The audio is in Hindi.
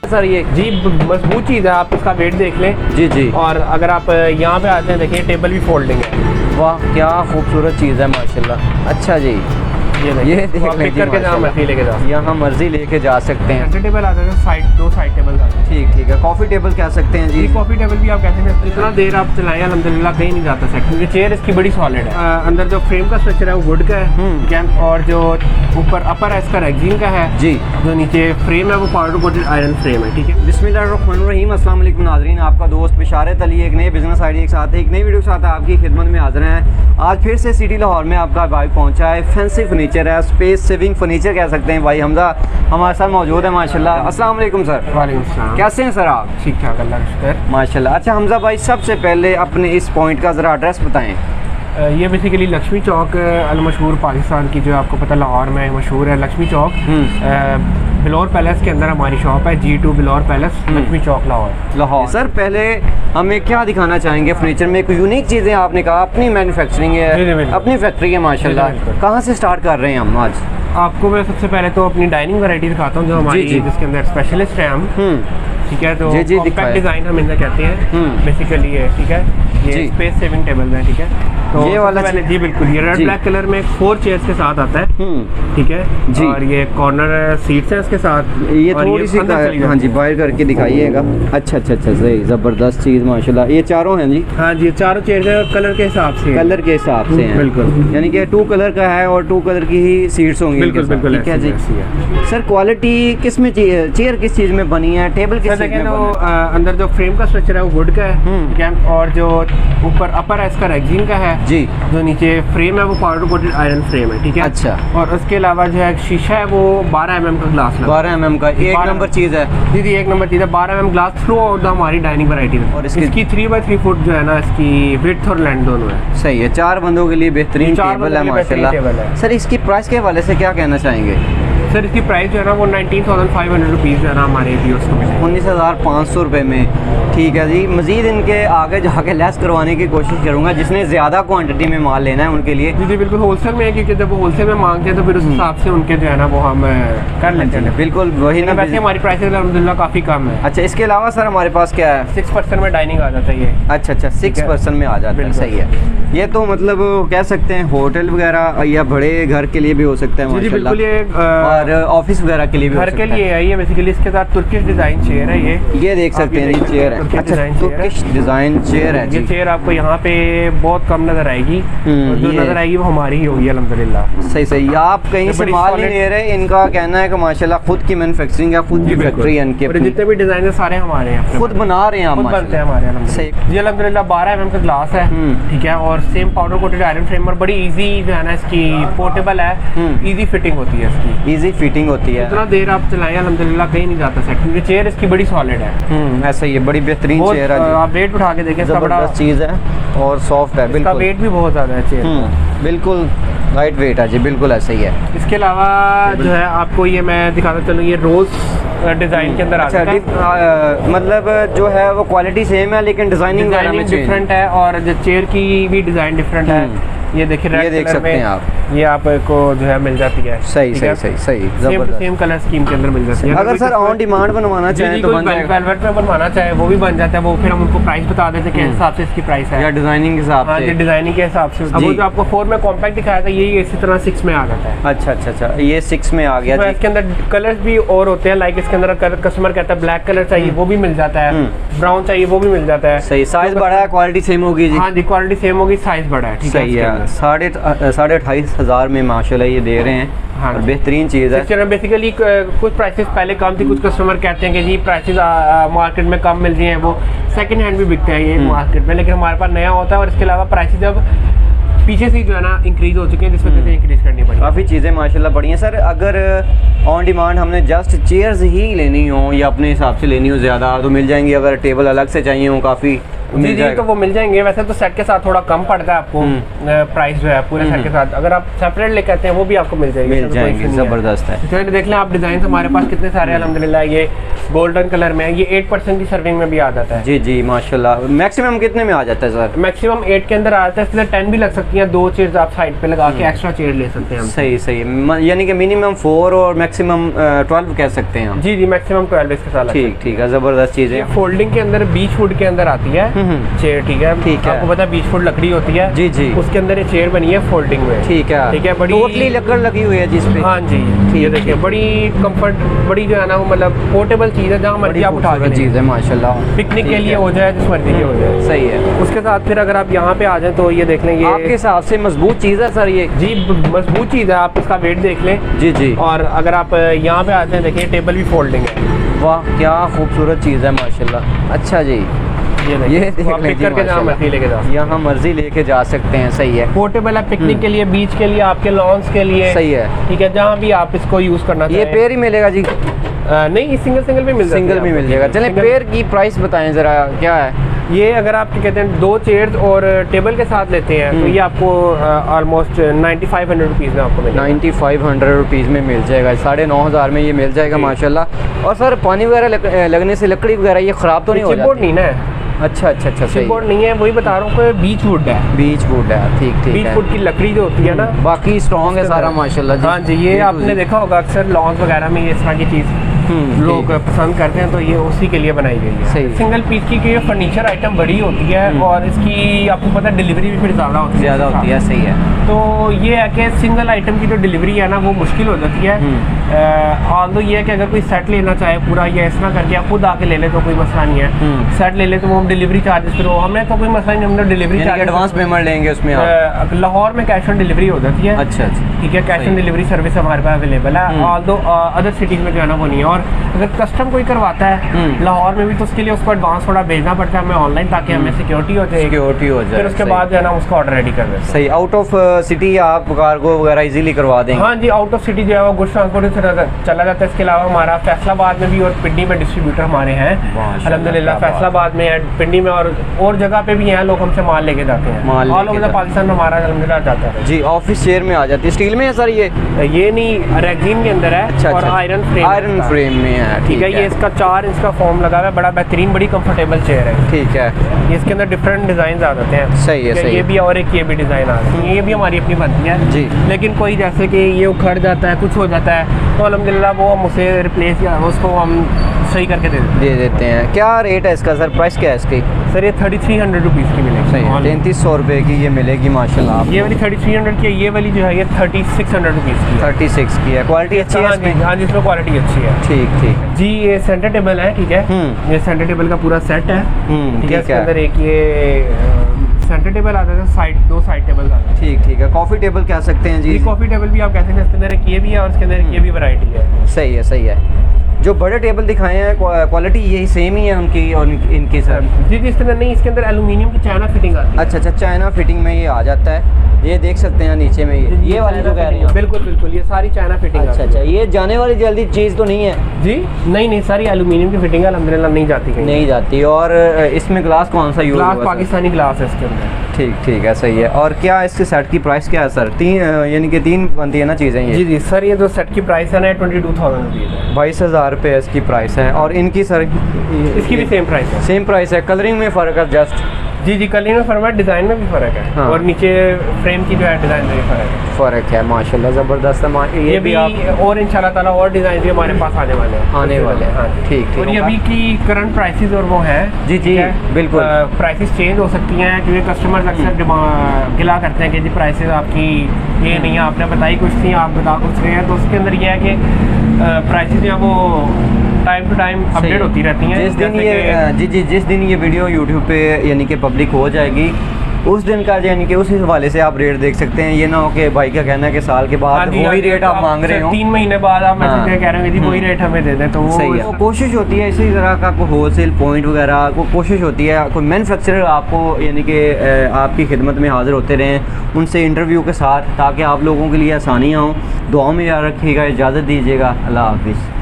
सर ये जी मजबूत चीज़ है, आप इसका वेट देख लें। जी जी। और अगर आप यहाँ पे आते हैं देखिए टेबल भी फोल्डिंग है। वाह क्या खूबसूरत चीज़ है माशाल्लाह। अच्छा जी, ये देख लें जी, करके जहाँ मर्जी लेके जाओ, यहाँ मर्जी लेके जा सकते हैं। सेंटर टेबल आता है, साइड दो साइड टेबल आते हैं। ठीक ठीक है। कॉफ़ी टेबल कह सकते हैं जी। कॉफ़ी टेबल भी आप कह सकते हैं। इतना देर आप चलाएं अल्हम्दुलिल्लाह कहीं नहीं जाता सेट, क्योंकि चेयर इसकी बड़ी सॉलिड है। अंदर जो फ्रेम का स्ट्रक्चर है वो वुड का है, ठीक है। और जो ऊपर अपर है इसका रेक्सीन का है जी। जो नीचे फ्रेम है वो पाउडर कोटेड आयरन फ्रेम है, ठीक है। बिस्मिल्लाहिर्रहमानिर्रहीम। अस्सलाम वालेकुम नाज़रीन, आपका दोस्त बिशारत अली एक नए बिजनेस आइडिया के साथ एक नई वीडियो के साथ आपकी खिदमत में हाजिर हैं। आज फिर से सिटी लाहौर में आपका भाई पहुंचा है। फैंसी फर्नीचर है, स्पेस सेविंग फर्नीचर कह सकते हैं। भाई हमजा हमारे साथ मौजूद है माशाल्लाह। अस्सलाम वालेकुम सर। वालेकुम सलाम। कैसे हैं सर आप? ठीक ठाक अल्लाह का शुक्र माशाल्लाह। अच्छा हमजा भाई, सबसे पहले अपने इस पॉइंट का ज़रा एड्रेस बताएं। ये बेसिकली लक्ष्मी चौक अलमशहूर पाकिस्तान की, जो आपको पता लाहौर में मशहूर है लक्ष्मी चौक। बिलौर पैलेस के अंदर हमारी शॉप है, G2 बिलौर पैलेस, लक्ष्मी चौक लाहौर। सर पहले हमें क्या दिखाना चाहेंगे फर्नीचर में? कोई यूनिक चीज़ें आपने कहा, अपनी मैन्युफैक्चरिंग है, अपनी फैक्ट्री है माशाल्लाह। कहाँ से स्टार्ट कर रहे हैं हम आज? आपको मैं सबसे पहले तो अपनी डाइनिंग वैरायटी दिखाता हूँ जो हमारी जिसके अंदर स्पेशलिस्ट है हम, ठीक है। तो कॉम्पैक्ट डिज़ाइन हम इनका कहते हैं बेसिकली है, ठीक है। ये स्पेस सेविंग टेबल है, ठीक है। तो ये वाला जी बिल्कुल, ये रेड ब्लैक कलर में 4 चेयर्स के साथ आता है, ठीक है जी। और ये कॉर्नर सीट्स हैं इसके साथ। ये थोड़ी सी हाँ जी बाहर करके दिखाइएगा। अच्छा अच्छा अच्छा, सही ज़बरदस्त चीज़ माशाल्लाह। ये चारों हैं जी? हाँ जी, चारों चेयर्स हैं, कलर के हिसाब से, कलर के हिसाब से हैं बिल्कुल। यानी कि 2 कलर का है और 2 कलर की ही सीट्स होंगी। बिल्कुल बिल्कुल, ठीक है जी। सर क्वालिटी किस में, चेयर किस चीज़ में बनी है, टेबल किस चीज़ में बना है? अंदर जो फ्रेम का स्ट्रक्चर है वो वुड का है, ठीक है। और जो ऊपर अपर है इसका रेक्सीन का है जी। जो नीचे फ्रेम है वो पाउडर कोटेड आयरन फ्रेम है, ठीक है। अच्छा। और उसके अलावा जो है शीशा है वो 12 mm का ग्लास लगा। 12 mm का एक नंबर चीज़ है जी जी, एक नंबर चीज़ है। 12 mm glass through out the हमारी डाइनिंग वैरायटी में। और इसकी 3x3 फुट जो है ना, इसकी विड्थ और लेंथ दोनों है। सही है, 4 बंदों के लिए बेहतरीन टेबल है माशाल्लाह। सर इसकी प्राइस के हवाले से क्या कहना चाहेंगे? सर इसकी प्राइस जो है ना वो 19,500 रुपीज़ जो है ना हमारे व्यूअर्स को मिलेगा 19,500 रुपये में। ठीक है जी। मज़ीद इनके आगे जाके लेस करवाने की कोशिश करूँगा, जिसने ज़्यादा क्वांटिटी में माल लेना है उनके लिए। जी जी बिल्कुल, होलसेल में है, क्योंकि जब वो होलसेल में मांगते हैं तो फिर उस हिसाब से उनके जो है ना वो हम कर लेते हैं। बिल्कुल वही ना। वैसे हमारी प्राइसेस अल्हम्दुलिल्लाह काफ़ी कम है। अच्छा, इसके अलावा सर हमारे पास क्या है? 6% में डाइनिंग आ जाता है ये। अच्छा अच्छा, 6% में आ जाता है, सही है। ये तो मतलब कह सकते हैं होटल वगैरह या बड़े घर के लिए भी हो सकता है माशाल्लाह। बिल्कुल, ये और ऑफिस वगैरह के लिए भी घर के लिए है ये बेसिकली। इसके साथ तुर्किश डिज़ाइन चेयर है ये देख सकते हैं। ये चेयर है, अच्छा तुर्किश डिज़ाइन चेयर है। ये चेयर आपको यहाँ पे बहुत कम नज़र आएगी, और जो नज़र आएगी वो हमारी ही होगी अल्हम्दुलिल्लाह। सही सही। आप कहीं से माल नहीं ले रहे, इनका कहना है कि माशाल्लाह खुद की मैन्युफैक्चरिंग है, खुद की फैक्ट्री है इनके, जितने भी डिज़ाइन है सारे हमारे हैं, खुद बना रहे हैं हम, बनते हैं हमारे। सही जी अल्हम्दुलिल्लाह। 12 mm का ग्लास है, ठीक है। और same powder coated iron frame, और बड़ी इजी जो है ना इसकी पोर्टेबल है, इजी फिटिंग होती है इसकी, इजी फिटिंग होती है। इतना देर आप चलाएं अल्हम्दुलिल्लाह कहीं नहीं जाता सेट, क्योंकि चेयर इसकी बड़ी सॉलिड है। ऐसा ही है, बड़ी बेहतरीन चेयर है। आप वेट उठा के देखें, जबरदस्त चीज़ है और सॉफ्ट है बिल्कुल। वेट भी बहुत ज़्यादा है चेयर, बिल्कुल लाइट वेट है जी, बिल्कुल ऐसा ही है। इसके अलावा जो है आपको ये मैं दिखाता चलूँ, ये रोज़ डिज़ाइन के अंदर आता है। मतलब जो है वो क्वालिटी सेम है लेकिन डिज़ाइनिंग डिफरेंट है, और जो चेयर की भी डिज़ाइन डिफरेंट है। ये देखिए, ये देख सकते हैं आप, ये आपको जो है मिल जाती है। सही सही सही सही, जबरदस्त। सेम कलर स्कीम के अंदर मिल जाती है। अगर सर ऑन डिमांड बनवाना चाहे तो बन जाएगा। वेलवेट में बनवाना चाहे वो भी बन जाता है, वो फिर हम उनको प्राइस बता देते हैं किस हिसाब से इसकी प्राइस है, या डिजाइनिंग के हिसाब से। डिजाइनिंग के हिसाब से। अब वो जो आपको 4 में कॉम्पैक्ट दिखाया था, यही इसी तरह 6 में आ जाता है। अच्छा अच्छा अच्छा, ये 6 में आ गया। इसके अंदर कलर्स भी और होते हैं, लाइक इसके अंदर कस्टमर कहता है ब्लैक कलर चाहिए वो भी मिल जाता है, ब्राउन चाहिए वो भी मिल जाता है। सही, साइज बड़ा है, क्वालिटी सेम होगी जी। हाँ जी, क्वालिटी सेम होगी, साइज बड़ा है, सही है। 28,500 में माशाल्लाह ये दे रहे हैं। हाँ, बेहतरीन चीज़ है। बेसिकली कुछ प्राइसेस पहले कम थी, कुछ कस्टमर कहते हैं कि जी प्राइसेस मार्केट में कम मिल रही हैं, वो सेकंड हैंड भी बिकते हैं ये मार्केट में, लेकिन हमारे पास नया होता है। और इसके अलावा प्राइसेस जब पीछे से जो है ना इंक्रीज हो चुके हैं, जिस वजह से इंक्रीज करनी पड़ी। काफ़ी चीज़ें माशाल्लाह बढ़िया हैं। सर अगर ऑन डिमांड हमने जस्ट चेयर्स ही लेनी हो या अपने हिसाब से लेनी हो ज़्यादा, तो मिल जाएंगी? अगर टेबल अलग से चाहिए हो काफ़ी जी जी, तो वो मिल जाएंगे। वैसे तो सेट के साथ थोड़ा कम पड़ता है आपको प्राइस जो है पूरे सेट के साथ। अगर आप सेपरेट लेके आते हैं वो भी आपको मिल जाएंगे। ज़बरदस्त है। देख लें आप डिज़ाइन हमारे पास कितने सारे अल्हम्दुलिल्लाह। ये गोल्डन कलर में है, ये 8% की सर्विंग में भी आ जाता है। जी जी माशाल्लाह। मैक्सिमम कितने में आ जाता है सर? मैक्सिमम 8 के अंदर आ जाता है, इसके 10 भी लग सकती हैं, 2 चेयर्स आप साइड पे लगा के एक्स्ट्रा चेयर ले सकते हैं हम। सही सही है, यानी कि मिनिमम 4 और मैक्सिमम 12 कह सकते हैं हम। जी जी मैक्सिमम 12 इसके साथ। ठीक ठीक है, ज़बरदस्त चीज़ है। ये फोल्डिंग के अंदर बीच वुड के अंदर आती है चेयर, ठीक है। ठीक है, आपको पता है बीच वुड लकड़ी होती है। जी जी, उसके अंदर ये चेयर बनी है फोल्डिंग में। ठीक है, ठीक है, बड़ी टोटली लकड़ लगी हुई है जिस पे। हाँ जी, ये देखिए बड़ी कंफर्ट, बड़ी जो है ना वो मतलब पोर्टेबल चीज़ है, जहाँ मर्जी आप उठा के चीज़ है माशाल्लाह, पिकनिक के लिए हो जाए, जिस मर्जी के हो जाए। सही है। उसके साथ फिर अगर आप यहाँ पे आ जाएं तो ये देख लें, ये आपके हिसाब से मजबूत चीज़ है सर ये? जी मजबूत चीज़ है, आप इसका वेट देख लें। जी जी। और अगर आप यहाँ पे आते हैं देखिए टेबल भी फोल्डिंग है। वाह क्या खूबसूरत चीज़ है माशाल्लाह। अच्छा जी, ये देख आप पिक करके जहाँ मर्जी लेके जाओ, यहाँ मर्जी लेके जा सकते हैं। सही है, पोर्टेबल है, पिकनिक के लिए, बीच के लिए, आपके लॉन्स के लिए। सही है, ठीक है, जहाँ भी आप इसको यूज़ करना ये पेयर ही मिलेगा जी? नहीं, सिंगल भी मिल सिंगल भी मिल जाएगा। चलें पेयर की प्राइस बताएं ज़रा क्या है? ये अगर आप क्या कहते हैं 2 चेयर्स और टेबल के साथ लेते हैं तो ये आपको ऑलमोस्ट 9500 रुपीज़ में आपको मिलेगा। 9500 रुपीज़ में मिल जाएगा, 9500 में ये मिल जाएगा माशाल्लाह। और सर पानी वगैरह लगने से लकड़ी वगैरह ये ख़राब तो नहीं हो जाती? नहीं ना। अच्छा अच्छा अच्छा, सही बोर्ड नहीं है, वही बता रहा हूँ कि बीच वुड है। बीच वुड है, ठीक ठीक। बीच वुड की लकड़ी जो होती है ना, बाकी स्ट्रॉन्ग है सारा माशाल्लाह जी। हाँ जी, ये आपने देखा होगा अक्सर लॉन्स वगैरह में इस तरह की चीज़ लोग पसंद करते हैं, तो ये उसी के लिए बनाई गई है। सही। सिंगल पीस की ये फर्नीचर आइटम बड़ी होती है और इसकी आपको पता है डिलीवरी भी फिर ज़्यादा होती है। सही है। तो ये है कि सिंगल आइटम की जो डिलीवरी है ना वो मुश्किल हो जाती है। ऑल्दो ये है कि अगर कोई सेट लेना चाहे पूरा, या इस तरह करके आप खुद आके ले ले तो कोई मसला नहीं है। सेट ले ले तो वो हम डिलीवरी चार्जेस फिर हमने तो कोई मसला नहीं, हमने डिलीवरी चार्ज एडवांस पेमेंट लेंगे उसमें आप? लाहौर में कैश ऑन डिलीवरी हो जाती है। अच्छा अच्छा, ठीक है, कैश ऑन डिलीवरी सर्विस हमारे पास अवेलेबल है। ऑल्दो अदर सिटीज़ में जो है ना वो नहीं है। और अगर कस्टम कोई करवाता है लाहौर में भी तो उसके लिए उसको एडवांस थोड़ा भेजना पड़ता है हमें ऑनलाइन, ताकि हमें सिक्योरिटी हो जाए। फिर उसके बाद जो है ना उसका ऑर्डर रेडी कर देते हैं। सही। आउट ऑफ सिटी आप कार्गो वगैरह इजीली करवा देंगे? हाँ जी, आउट ऑफ सिटी जो है वो गुड्स ट्रांसपोर्ट चला जाता है। इसके अलावा हमारा फैसलाबाद में भी और पिंडी में डिस्ट्रीब्यूटर हमारे हैं अल्हम्दुलिल्लाह। फैसलाबाद में है, पिंडी में और जगह पे भी हैं, लोग हमसे माल लेके जाते हैं। ऑल ओवर पाकिस्तान में हमारा अल्हम्दुलिल्लाह जाता है जी। ऑफिस चेयर में आ जाती है, स्टील में है सर ये नहीं रेगजीन के अंदर है। अच्छा, और आयरन फ्रेम में है। ठीक है, ये इसका 4 इंच का फॉर्म लगा हुआ है, बड़ा बेहतरीन, बड़ी कंफर्टेबल चेयर है। ठीक है, ये इसके अंदर डिफरेंट डिज़ाइन आ जाते हैं। सही है, सही ये भी और एक ये भी डिज़ाइन आ जाती है, ये भी हमारी अपनी बनती है जी। लेकिन कोई जैसे कि ये उखड़ जाता है, कुछ हो जाता है, तो अल्हम्दुलिल्लाह वो हम उसे रिप्लेस या उसको हम सही करके दे देते हैं। क्या रेट है इसका सर? प्राइस क्या है इसकी? सर ये 3300 रुपीज़ की मिलेगी। सही है, 3300 रुपये की ये मिलेगी माशाल्लाह। ये वाली 3300 की है, ये वाली जो है ये 3600 रुपीज़ की है। 36 की है, क्वालिटी अच्छी है? हाँ जी, इसमें क्वालिटी अच्छी है। ठीक ठीक जी। ये सेंटर टेबल है, ठीक है, ये सेंटर टेबल का पूरा सेट है। ठीक है, इसके अंदर एक ये सेंटर टेबल आता है, साइड 2 साइड टेबल आता है। ठीक ठीक है। कॉफ़ी टेबल कह सकते हैं जी? कॉफ़ी टेबल भी आप कह सकते हैं, इसके अंदर एक ये भी है और इसके अंदर ये भी वैरायटी है। सही है, सही है। जो बड़े टेबल दिखाए हैं क्वालिटी यही सेम ही है उनकी और इनकी सर? जी जी, इसके अंदर नहीं, इसके अंदर एल्यूमिनियम की चाइना फिटिंग आती है। अच्छा अच्छा, चाइना फिटिंग में ये आ जाता है। ये देख सकते हैं नीचे में ये वाली जो कह रही हैं? बिल्कुल बिल्कुल, ये सारी चाइना फिटिंग। अच्छा अच्छा, ये जाने वाली जल्दी चीज़ तो नहीं है जी? नहीं, सारी एल्यूमिनियम की फिटिंग है, अल्हम्दुलिल्लाह नहीं जाती कहीं। नहीं जाती। और इसमें ग्लास कौन सा यूज़? ग्लास पाकिस्तानी ग्लास है इसके अंदर। ठीक ठीक है, सही है। और क्या इसके सेट की प्राइस क्या है सर? 3 यानी कि 3 बनती है ना चीज़ें ये? जी जी सर, ये जो सेट की प्राइस है ना 22,000 रुपीज़ है। 22,000 रुपये इसकी प्राइस है। और इनकी सर? इसकी भी सेम प्राइस है। सेम प्राइस है, कलरिंग में फ़र्क है जस्ट? जी जी, कलरिंग में फ़र्क है, डिज़ाइन में भी फ़र्क है। हाँ। और नीचे फ्रेम की जो है डिज़ाइन में भी फ़र्क है माशाल्लाह, ज़बरदस्त है। ये भी आप और इंशाल्लाह ताला और डिज़ाइन भी हमारे पास आने वाले हैं। हाँ ठीक ठीक। और ये अभी की करंट प्राइसेस और वो है जी जी बिल्कुल। प्राइसेस चेंज हो सकती हैं क्योंकि कस्टमर्स अक्सर गिला करते हैं कि जी प्राइसेस आपकी ये नहीं है, आपने बताई कुछ थी, आप बता कुछ रहे हैं। तो उसके अंदर ये है कि प्राइसेस जो है वो टाइम टू टाइम अपडेट होती रहती हैं। जिस दिन ये जिस दिन ये वीडियो यूट्यूब पे यानी कि पब्लिक हो जाएगी उस दिन का यानी कि उस हवाले से आप रेट देख सकते हैं। ये ना हो कि भाई का कहना है कि साल के बाद वही रेट आप मांग रहे हो, 3 महीने बाद आप मैसेज कह रहे हो जी वही रेट हमें दे दें, तो वो सही है। कोशिश होती है इसी तरह का कोई होलसेल पॉइंट वगैरह को कोशिश होती है कोई मैन्युफैक्चरर आपको यानी कि आपकी खिदमत में हाजिर होते रहें उनसे इंटरव्यू के साथ, ताकि आप लोगों के लिए आसानियाँ हों। दुआओं में याद रखिएगा, इजाज़त दीजिएगा, अल्लाह हाफिज़।